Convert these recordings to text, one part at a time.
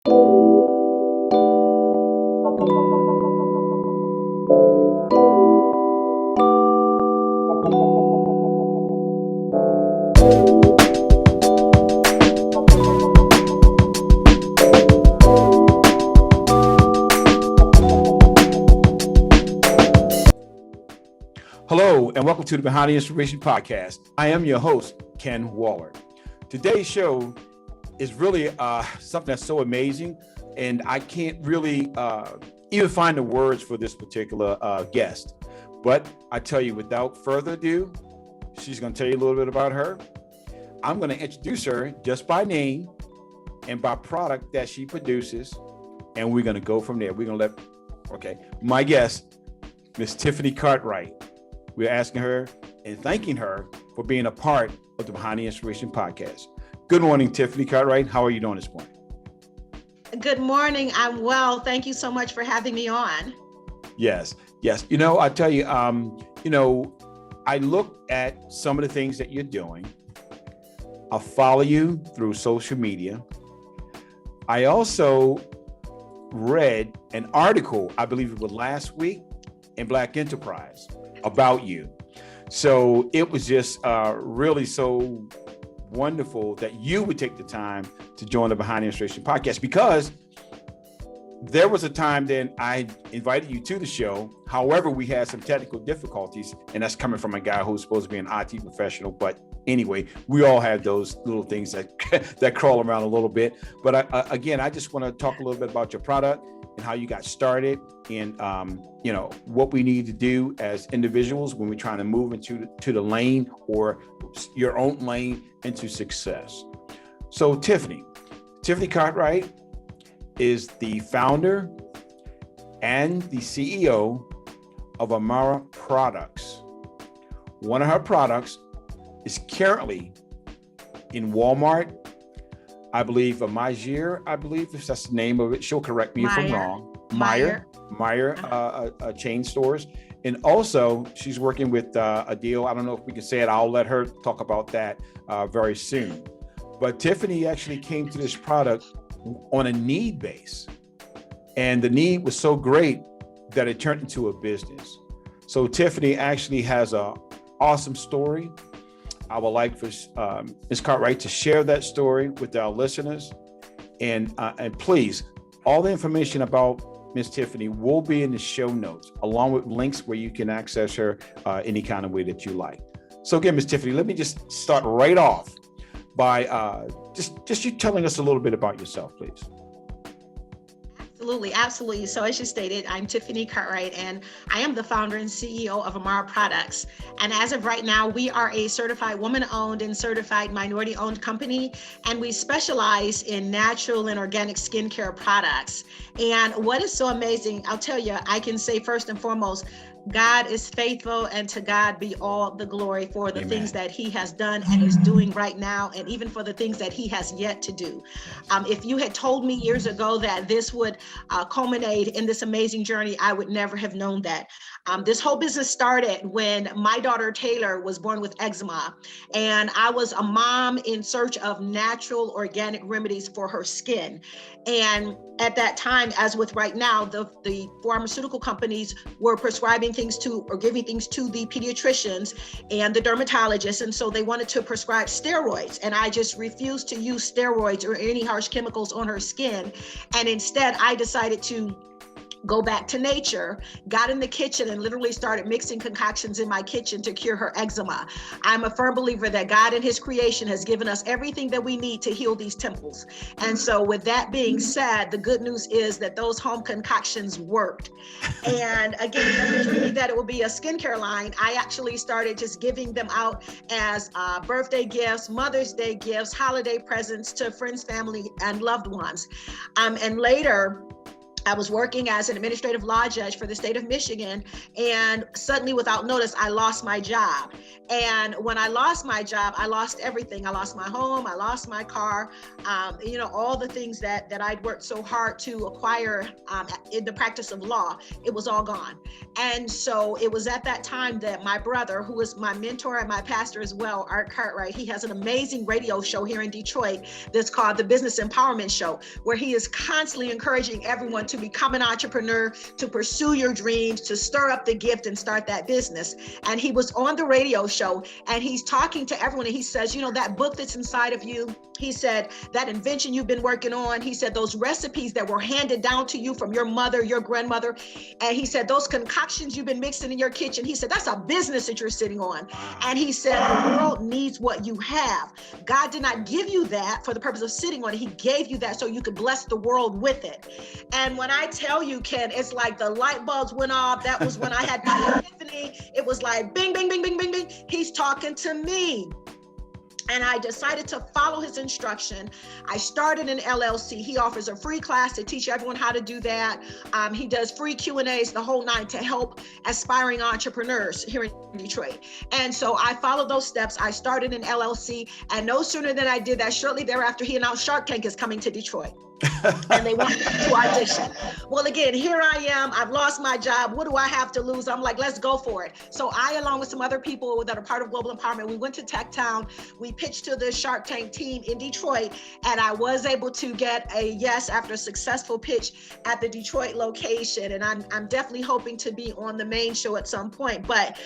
Hello, and welcome to the Behind the Inspiration Podcast. I am your host, Ken Waller. Today's show is really something that's so amazing, and I can't really even find the words for this particular guest. But I tell you, without further ado, she's going to tell you a little bit about her. I'm going to introduce her just by name and by product that she produces, and we're going to go from there. We're going to my guest, Ms. Tiffany Cartwright. We're asking her and thanking her for being a part of the Behind the Inspiration Podcast. Good morning, Tiffany Cartwright. How are you doing this morning? Good morning. I'm well. Thank you so much for having me on. Yes. You know, I tell you, I look at some of the things that you're doing. I follow you through social media. I also read an article, I believe it was last week, in Black Enterprise about you. So it was just really so wonderful that you would take the time to join the Behind the Inspiration Podcast, because there was a time then I invited you to the show. However, we had some technical difficulties, and that's coming from a guy who's supposed to be an IT professional. But anyway, we all have those little things that crawl around a little bit. But again, I just want to talk a little bit about your product and how you got started, and what we need to do as individuals when we're trying to move into the lane or your own lane into success. So Tiffany Cartwright is the founder and the CEO of Amarra products. One of her products is currently in Walmart. I believe Meijer, if that's the name of it. She'll correct me if I'm wrong. Meijer, chain stores. And also she's working with a deal. I don't know if we can say it. I'll let her talk about that very soon. But Tiffany actually came to this product on a need base. And the need was so great that it turned into a business. So Tiffany actually has an awesome story. I would like for Ms. Cartwright to share that story with our listeners. And please, all the information about Ms. Tiffany will be in the show notes, along with links where you can access her any kind of way that you like. So again, Ms. Tiffany, let me just start right off by just you telling us a little bit about yourself, please. Absolutely. So as you stated, I'm Tiffany Cartwright, and I am the founder and CEO of Amarra Products. And as of right now, we are a certified woman-owned and certified minority-owned company, and we specialize in natural and organic skincare products. And what is so amazing, I'll tell you, I can say first and foremost, God is faithful, and to God be all the glory for the things that he has done and is doing right now, and even for the things that he has yet to do. If you had told me years ago that this would culminate in this amazing journey, I would never have known that. This whole business started when my daughter Taylor was born with eczema, and I was a mom in search of natural organic remedies for her skin. And at that time, as with right now, the pharmaceutical companies were prescribing things to or giving things to the pediatricians and the dermatologists. And so they wanted to prescribe steroids. And I just refused to use steroids or any harsh chemicals on her skin. And instead, I decided to go back to nature, got in the kitchen and literally started mixing concoctions in my kitchen to cure her eczema. I'm a firm believer that God in his creation has given us everything that we need to heal these temples. And so with that being said, the good news is that those home concoctions worked. And again, dreaming that it would be a skincare line, I actually started just giving them out as birthday gifts, Mother's Day gifts, holiday presents to friends, family, and loved ones. And later, I was working as an administrative law judge for the state of Michigan, and suddenly, without notice, I lost my job. And when I lost my job, I lost everything. I lost my home, I lost my car, all the things that I'd worked so hard to acquire in the practice of law, it was all gone. And so it was at that time that my brother, who was my mentor and my pastor as well, Art Cartwright, he has an amazing radio show here in Detroit that's called the Business Empowerment Show, where he is constantly encouraging everyone to become an entrepreneur, to pursue your dreams, to stir up the gift and start that business. And he was on the radio show and he's talking to everyone and he says, that book that's inside of you, he said, that invention you've been working on, he said, those recipes that were handed down to you from your mother, your grandmother, and he said, those concoctions you've been mixing in your kitchen, he said, that's a business that you're sitting on. And he said, the world needs what you have. God did not give you that for the purpose of sitting on it. He gave you that so you could bless the world with it. And when I tell you, Ken, it's like the light bulbs went off. That was when I had my epiphany. It was like bing, bing, bing, bing, bing, bing. He's talking to me. And I decided to follow his instruction. I started an LLC. He offers a free class to teach everyone how to do that. He does free Q&As, the whole nine, to help aspiring entrepreneurs here in Detroit. And so I followed those steps. I started an LLC, and no sooner than I did that, shortly thereafter, he announced Shark Tank is coming to Detroit. And they wanted to audition. Well, again, here I am. I've lost my job. What do I have to lose? I'm like, let's go for it. So I, along with some other people that are part of Global Empowerment, we went to Tech Town. We pitched to the Shark Tank team in Detroit, and I was able to get a yes after a successful pitch at the Detroit location. And I'm definitely hoping to be on the main show at some point. But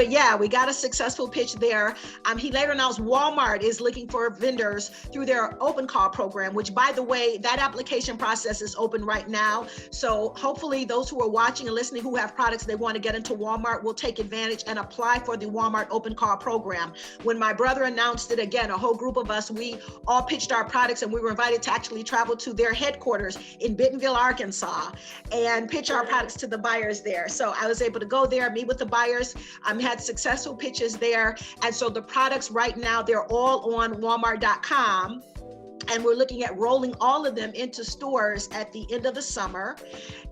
yeah, we got a successful pitch there. He later announced Walmart is looking for vendors through their open call program, which, by the way, that application process is open right now. So hopefully those who are watching and listening who have products they want to get into Walmart will take advantage and apply for the Walmart open call program. When my brother announced it, again, a whole group of us, we all pitched our products and we were invited to actually travel to their headquarters in Bentonville, Arkansas, and pitch our products to the buyers there. So I was able to go there, meet with the buyers, had successful pitches there. And so the products right now, they're all on Walmart.com. And we're looking at rolling all of them into stores at the end of the summer.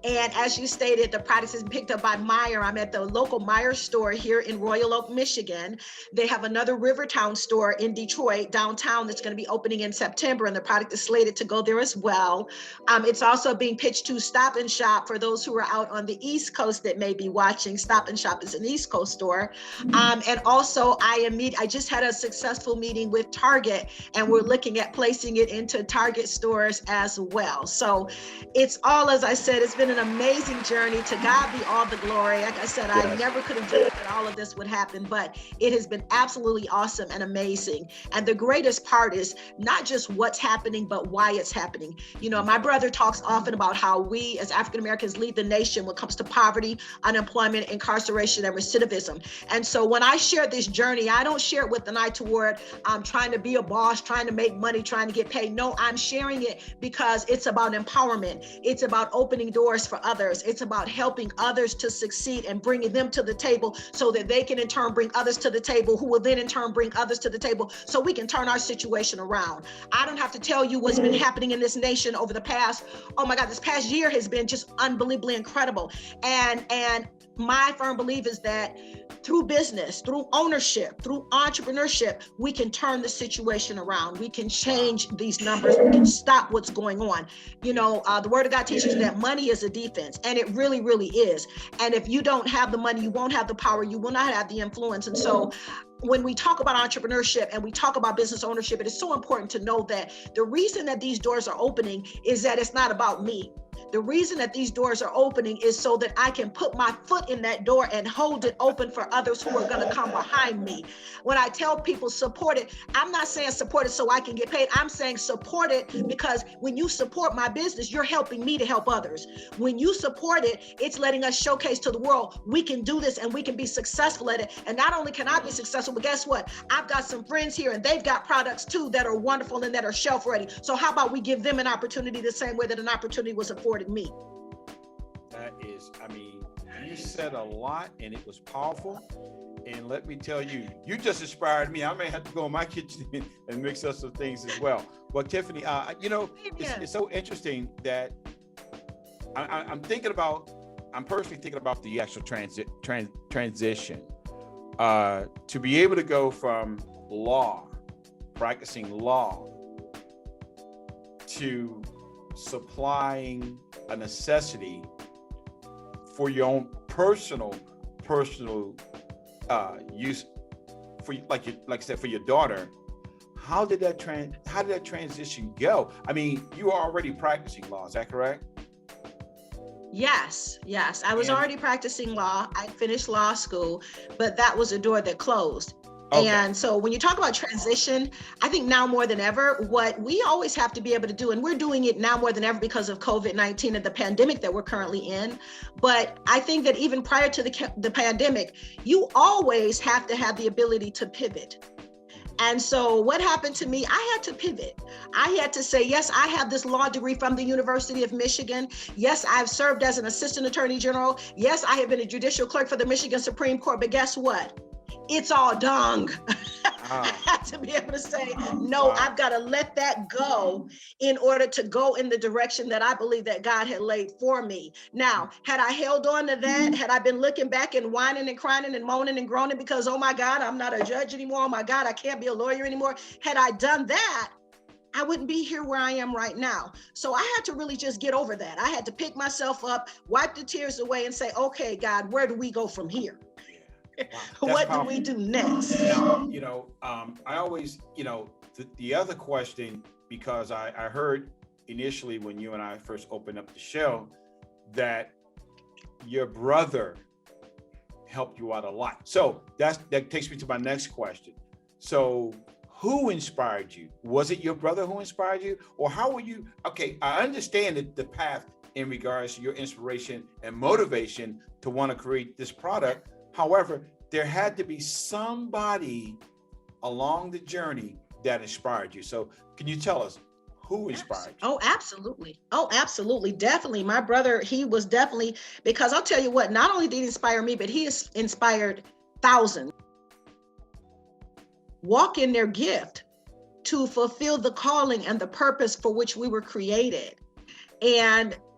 And as you stated, the products has been picked up by Meijer. I'm at the local Meijer store here in Royal Oak, Michigan. They have another Rivertown store in Detroit, downtown, that's going to be opening in September, and the product is slated to go there as well. It's also being pitched to Stop and Shop for those who are out on the East Coast that may be watching. Stop and Shop is an East Coast store. And also I just had a successful meeting with Target, and we're looking at placing it into Target stores as well. So it's all, as I said, it's been an amazing journey. To God be all the glory. Like I said, yes. I never could have dreamed that all of this would happen, but it has been absolutely awesome and amazing. And the greatest part is not just what's happening, but why it's happening. My brother talks often about how we as African Americans lead the nation when it comes to poverty, unemployment, incarceration, and recidivism. And so when I share this journey, I don't share it with an eye toward trying to be a boss, trying to make money, trying to get paid. No, I'm sharing it because it's about empowerment. It's about opening doors for others. It's about helping others to succeed and bringing them to the table so that they can in turn bring others to the table, who will then in turn bring others to the table, so we can turn our situation around. I don't have to tell you what's been happening in this nation over the past, oh my God, this past year has been just unbelievably incredible. And my firm belief is that through business, through ownership, through entrepreneurship, we can turn the situation around. We can change these numbers. We can stop what's going on. The Word of God teaches that money is a defense, and it really, really is. And if you don't have the money, you won't have the power, you will not have the influence. And so when we talk about entrepreneurship and we talk about business ownership, it is so important to know that the reason that these doors are opening is that it's not about me. The reason that these doors are opening is so that I can put my foot in that door and hold it open for others who are going to come behind me. When I tell people support it, I'm not saying support it so I can get paid. I'm saying support it because when you support my business, you're helping me to help others. When you support it, it's letting us showcase to the world, we can do this and we can be successful at it. And not only can I be successful, but guess what? I've got some friends here and they've got products too that are wonderful and that are shelf ready. So how about we give them an opportunity the same way that an opportunity was afforded me? That is, you said a lot and it was powerful. And let me tell you, you just inspired me. I may have to go in my kitchen and mix up some things as well. Well, Tiffany, it's so interesting that I'm thinking about, I'm personally thinking about the actual transition to be able to go from practicing law, to supplying a necessity for your own personal use, for like I said, for your daughter. How did that transition go? I mean, you were already practicing law, is that correct? Yes. I was already practicing law. I finished law school, but that was a door that closed. Okay. And so when you talk about transition, I think now more than ever, what we always have to be able to do, and we're doing it now more than ever because of COVID-19 and the pandemic that we're currently in. But I think that even prior to the pandemic, you always have to have the ability to pivot. And so what happened to me, I had to pivot. I had to say, yes, I have this law degree from the University of Michigan. Yes, I've served as an assistant attorney general. Yes, I have been a judicial clerk for the Michigan Supreme Court, but guess what? It's all dung. I had to be able to say, no, I've got to let that go in order to go in the direction that I believe that God had laid for me. Now, had I held on to that, had I been looking back and whining and crying and moaning and groaning because, oh my God, I'm not a judge anymore. Oh my God, I can't be a lawyer anymore. Had I done that, I wouldn't be here where I am right now. So I had to really just get over that. I had to pick myself up, wipe the tears away and say, okay, God, where do we go from here? Wow, what powerful. Do we do next? Now, I always, the other question, because I heard initially when you and I first opened up the show that your brother helped you out a lot. So that takes me to my next question. So who inspired you? Was it your brother who inspired you? Or how were you? Okay, I understand the path in regards to your inspiration and motivation to want to create this product. However, there had to be somebody along the journey that inspired you. So can you tell us who inspired you? Oh, absolutely. Oh, absolutely. Definitely. My brother, he was definitely, because I'll tell you what, not only did he inspire me, but he has inspired thousands. Walk in their gift to fulfill the calling and the purpose for which we were created.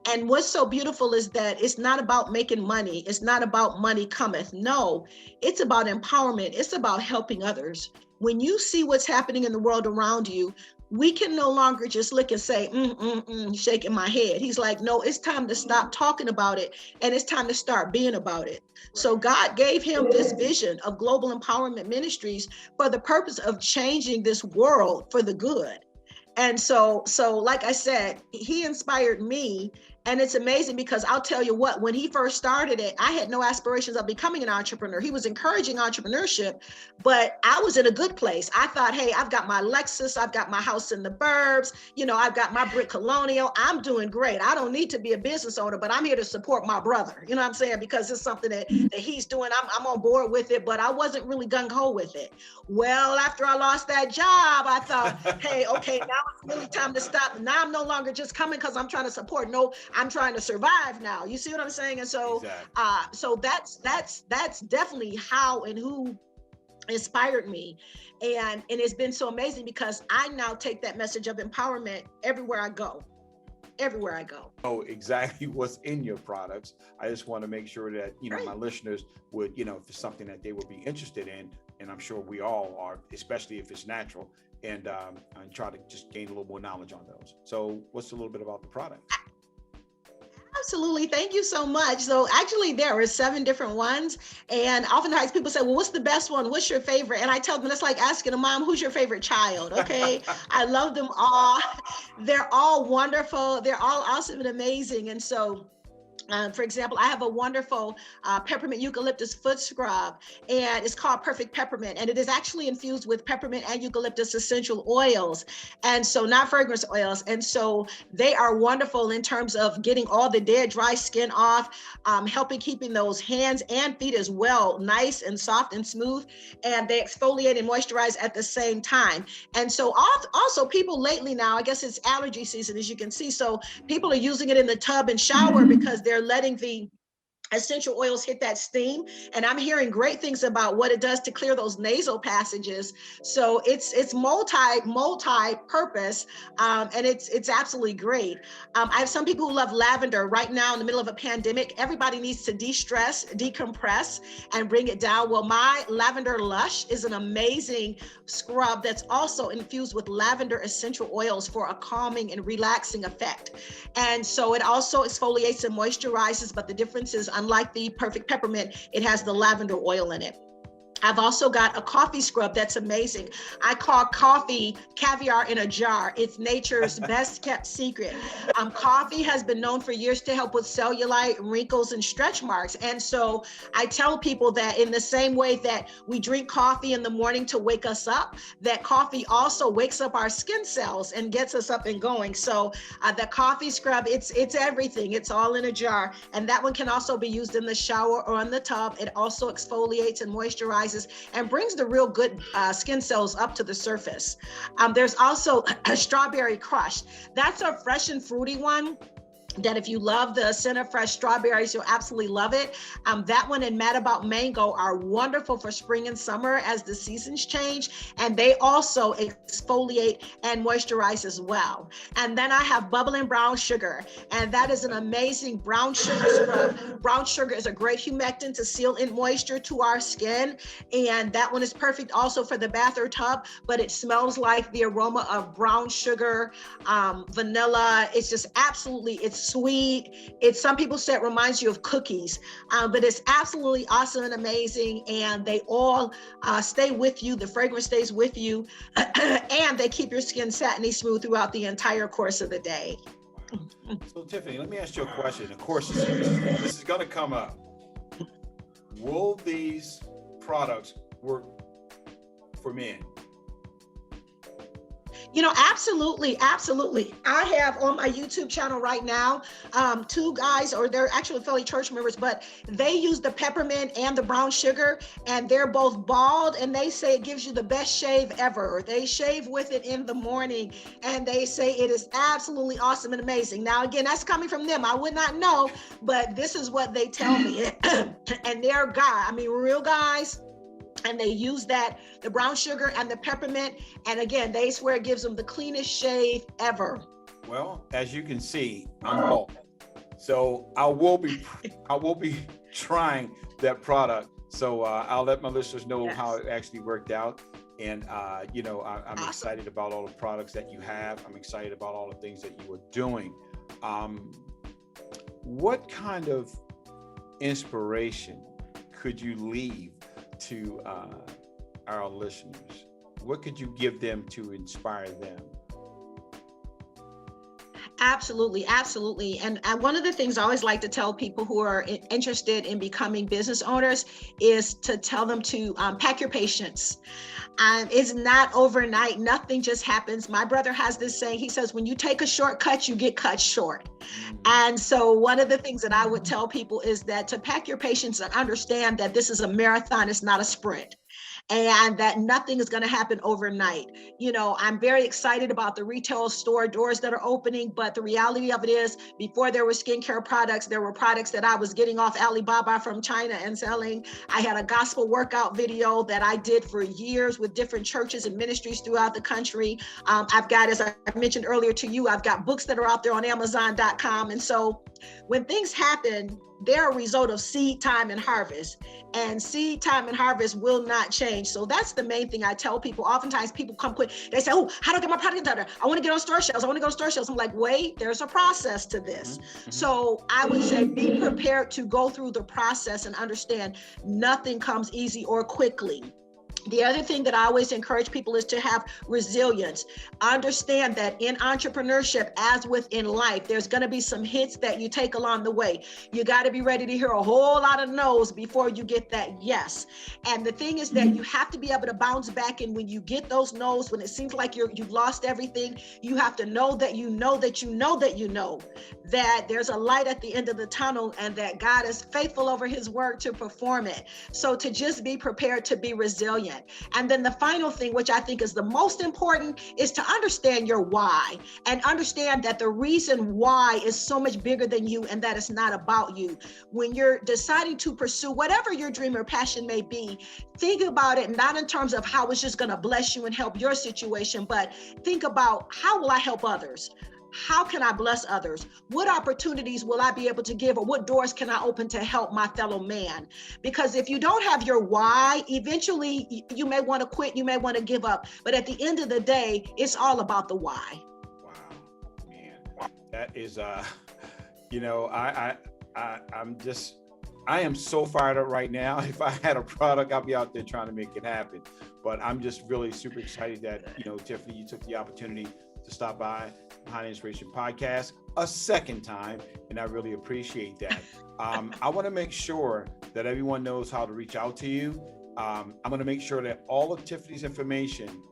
And what's so beautiful is that it's not about making money. It's not about money cometh. No, it's about empowerment. It's about helping others. When you see what's happening in the world around you, we can no longer just look and say, shaking my head. He's like, no, it's time to stop talking about it. And it's time to start being about it. So God gave him this vision of Global Empowerment Ministries for the purpose of changing this world for the good. And so like I said, he inspired me. And it's amazing because I'll tell you what, when he first started it, I had no aspirations of becoming an entrepreneur. He was encouraging entrepreneurship, but I was in a good place. I thought, hey, I've got my Lexus, I've got my house in the burbs, I've got my brick colonial. I'm doing great. I don't need to be a business owner, but I'm here to support my brother. You know what I'm saying? Because it's something that he's doing. I'm on board with it, but I wasn't really gung-ho with it. Well, after I lost that job, I thought, hey, okay, now it's really time to stop. Now I'm no longer just coming because I'm trying to support. No, I'm trying to survive now. You see what I'm saying? And so, exactly. So that's definitely how and who inspired me. And it's been so amazing because I now take that message of empowerment everywhere I go. Everywhere I go. Oh, exactly what's in your products. I just want to make sure that, right. My listeners would, if it's something that they would be interested in, and I'm sure we all are, especially if it's natural, and try to just gain a little more knowledge on those. So what's a little bit about the product? Absolutely. Thank you so much. So actually there are 7 different ones. And oftentimes people say, well, what's the best one? What's your favorite? And I tell them, that's like asking a mom, who's your favorite child? Okay. I love them all. They're all wonderful. They're all awesome and amazing. And so for example, I have a wonderful peppermint eucalyptus foot scrub, and it's called Perfect Peppermint, and it is actually infused with peppermint and eucalyptus essential oils, and so not fragrance oils. And so they are wonderful in terms of getting all the dead, dry skin off, helping keeping those hands and feet as well nice and soft and smooth, and they exfoliate and moisturize at the same time. And so also people lately now, I guess it's allergy season, as you can see, so people are using it in the tub and shower because they're letting the essential oils hit that steam, and I'm hearing great things about what it does to clear those nasal passages. So it's multi purpose, and it's absolutely great. I have some people who love lavender. Right now in the middle of a pandemic, everybody needs to de-stress, decompress, and bring it down. Well, my Lavender Lush is an amazing scrub that's also infused with lavender essential oils for a calming and relaxing effect. And so it also exfoliates and moisturizes, but the difference is, unlike the Perfect Peppermint, it has the lavender oil in it. I've also got a coffee scrub that's amazing. I call coffee caviar in a jar. It's nature's best kept secret. Coffee has been known for years to help with cellulite, wrinkles, and stretch marks. And so I tell people that in the same way that we drink coffee in the morning to wake us up, that coffee also wakes up our skin cells and gets us up and going. So the coffee scrub, it's everything. It's all in a jar. And that one can also be used in the shower or in the tub. It also exfoliates and moisturizes and brings the real good skin cells up to the surface. There's also a strawberry crush. That's a fresh and fruity one that if you love the scent of fresh strawberries, you'll absolutely love it. That one and Mad About Mango are wonderful for spring and summer as the seasons change, and they also exfoliate and moisturize as well. And then I have Bubbling Brown Sugar, and that is an amazing brown sugar scrub. Brown sugar is a great humectant to seal in moisture to our skin, and that one is perfect also for the bath or tub, but it smells like the aroma of brown sugar, vanilla. It's just absolutely, it's sweet. Some people say it reminds you of cookies, but it's absolutely awesome and amazing. And they all stay with you. The fragrance stays with you, and they keep your skin satiny smooth throughout the entire course of the day. So Tiffany, let me ask you a question. Of course, this is going to come up. Will these products work for men? You know, absolutely, absolutely. I have on my YouTube channel right now, two guys, or they're actually fellow church members, but they use the peppermint and the brown sugar, and they're both bald, and they say it gives you the best shave ever. They shave with it in the morning, and they say it is absolutely awesome and amazing. Now, again, that's coming from them. I would not know, but this is what they tell me. And they're real guys. And they use the brown sugar and the peppermint. And again, they swear it gives them the cleanest shave ever. Well, as you can see, I'm bald. So I will be trying that product. So I'll let my listeners know how it actually worked out. And, I'm awesome. Excited about all the products that you have. I'm excited about all the things that you are doing. What kind of inspiration could you leave to our listeners? What could you give them to inspire them? Absolutely, absolutely. And one of the things I always like to tell people who are interested in becoming business owners is to tell them to pack your patience. It's not overnight. Nothing just happens. My brother has this saying. He says, when you take a shortcut, you get cut short. And so one of the things that I would tell people is that to pack your patience and understand that this is a marathon, it's not a sprint. And that nothing is going to happen overnight. You know, I'm very excited about the retail store doors that are opening, but the reality of it is, before there were skincare products, there were products that I was getting off Alibaba from China and selling. I had a gospel workout video that I did for years with different churches and ministries throughout the country. I've got, as I mentioned earlier to you, I've got books that are out there on Amazon.com. And so when things happen, they're a result of seed time and harvest, and seed time and harvest will not change. So that's the main thing I tell people. Oftentimes people come quick. They say, oh, how do I get my product out there? I want to get on store shelves. I want to go on store shelves. I'm like, wait, there's a process to this. Mm-hmm. So I would say be prepared to go through the process and understand nothing comes easy or quickly. The other thing that I always encourage people is to have resilience. Understand that in entrepreneurship, as within life, there's going to be some hits that you take along the way. You got to be ready to hear a whole lot of no's before you get that yes. And the thing is that you have to be able to bounce back. And when you get those no's, when it seems like you've lost everything, you have to know that you know that you know that you know that there's a light at the end of the tunnel, and that God is faithful over his word to perform it. So to just be prepared to be resilient. client. And then the final thing, which I think is the most important, is to understand your why and understand that the reason why is so much bigger than you and that it's not about you. When you're deciding to pursue whatever your dream or passion may be, think about it not in terms of how it's just going to bless you and help your situation, but think about, how will I help others? How can I bless others? What opportunities will I be able to give, or what doors can I open to help my fellow man? Because if you don't have your why, eventually you may want to quit, you may want to give up. But at the end of the day, it's all about the why. Wow, man, that is, you know, I am so fired up right now. If I had a product, I'll be out there trying to make it happen. But I'm just really super excited that, you know, Tiffany, you took the opportunity to stop by Behind the Inspiration podcast a second time, and I really appreciate that. I want to make sure that everyone knows how to reach out to you. I'm going to make sure that all of Tiffany's information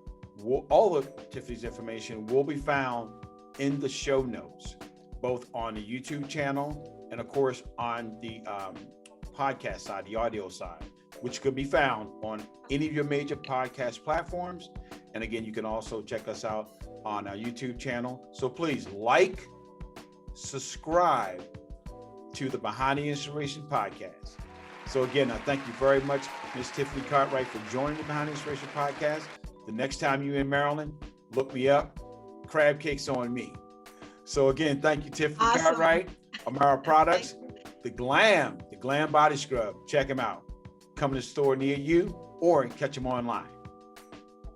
will be found in the show notes, both on the YouTube channel and of course on the podcast side, the audio side, which could be found on any of your major podcast platforms. And again, you can also check us out on our YouTube channel. So please like, subscribe to the Behind the Inspiration podcast. So again, I thank you very much, Ms. Tiffany Cartwright, for joining the Behind the Inspiration podcast. The next time you're in Maryland, look me up. Crab cakes on me. So again, thank you, Tiffany Cartwright, Amarra Products, the Glam Body Scrub. Check them out. Come to the store near you or catch them online.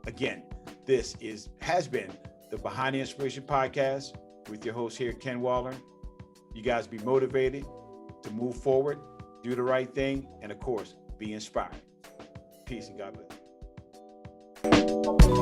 Again, this has been the Behind the Inspiration podcast with your host here, Ken Waller. You guys be motivated to move forward, do the right thing, and of course, be inspired. Peace and God bless.